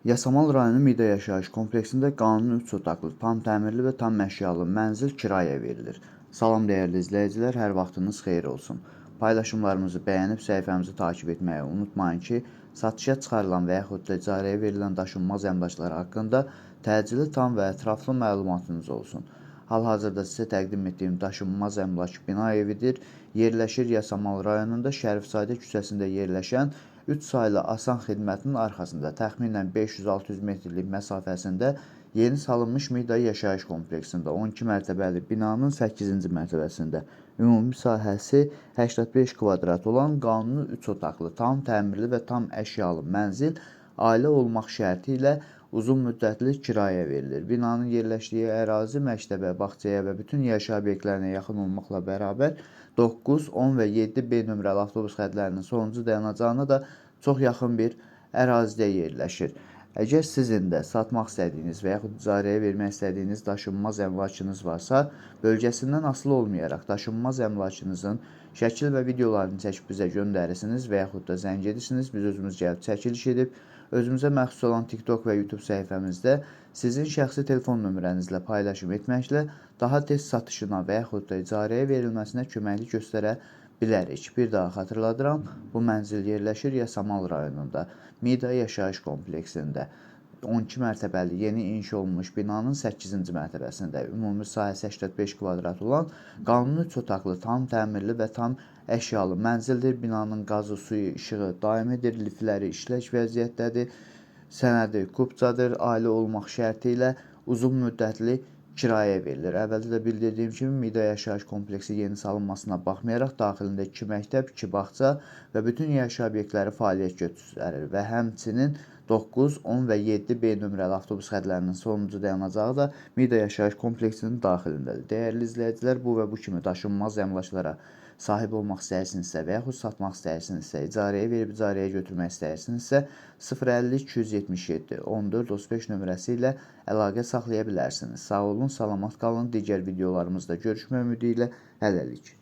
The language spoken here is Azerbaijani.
Yasamal rayonu Mida yaşayış kompleksində qanuni 3 otaqlı, tam təmirli və tam əşyalı mənzil kirayəyə verilir. Salam dəyərli izləyicilər, hər vaxtınız xeyir olsun. Paylaşımlarımızı bəyənib səhifəmizi takip etməyi unutmayın ki, satışa çıxarılan və yaxud da icarəyə verilən daşınmaz əmlaklar haqqında təcili, tam və ətraflı məlumatınız olsun. Hal-hazırda sizə təqdim etdiyim daşınmaz əmlak bina evidir. Yerləşir Yasamal rayonunda Şərifzadə küçəsində yerləşən 3 saylı Asan xidmətinin arxasında təxminən 500-600 metrlik məsafəsində yeni salınmış Mida yaşayış kompleksində 12 mərtəbəli binanın 8-ci mərtəbəsində ümumi sahəsi 85 kvadrat olan qanuni 3 otaqlı, tam təmirli və tam əşyalı mənzil ailə olmaq şərti ilə uzun müddətli kirayə verilir. Binanın yerləşdiyi ərazi məktəbə, bağçaya və bütün yaşayış obyektlərinə yaxın olmaqla bərabər 9, 10 və 7B nömrəli avtobus xətlərinin sonuncu dayanacağına da çox yaxın bir ərazidə yerləşir. Əgər sizin də satmaq istədiyiniz və yaxud icarəyə vermək istədiyiniz daşınmaz əmlakınız varsa, bölgəsindən asılı olmayaraq daşınmaz əmlakınızın şəkil və videolarını çəkib bizə göndərirsiniz və yaxud da zəng edirsiniz, biz özümüz gəlib çəkiliş edib, özümüzə məxsus olan TikTok və YouTube səhifəmizdə sizin şəxsi telefon nömrənizlə paylaşım etməklə daha tez satışına və yaxud da icarəyə verilməsinə köməklik göstərə bilərik. Bir daha xatırladıram, bu mənzil yerləşir Yasamal rayonunda, Mida yaşayış kompleksində. 12 mərtəbəli yeni inşa olunmuş binanın 8-ci mərtəbəsində ümumi sahəsi 85 kvadrat olan qanuni 3 otaqlı, tam təmirli və tam əşyalı mənzildir. Binanın qazı, suyu, işığı daimidir, liftləri işlək vəziyyətdədir, sənədi kupcadır, ailə olmaq şərti ilə uzun müddətli kirayə verilir. Əvvəldə də bildirdiyim kimi Mida yaşayış kompleksi yeni salınmasına baxmayaraq daxilində 2 məktəb, 2 bağça və bütün yaşayış obyektləri fəaliyyət göstərir və həmçinin 9, 10 və 7B nömrəli avtobus xətlərinin sonuncu dayanacağı da Mida yaşayış kompleksinin daxilindədir. Dəyərli izləyicilər, bu və bu kimi daşınmaz əmlaklara sahib olmaq istəyirsinizsə və yaxud satmaq istəyirsinizsə, icarəyə verib icarəyə götürmək istəyirsinizsə 050 277 14 35 nömrəsi ilə əlaqə saxlaya bilərsiniz. Sağ olun, salamat qalın. Digər videolarımızda görüşmək ümidi ilə hələlik.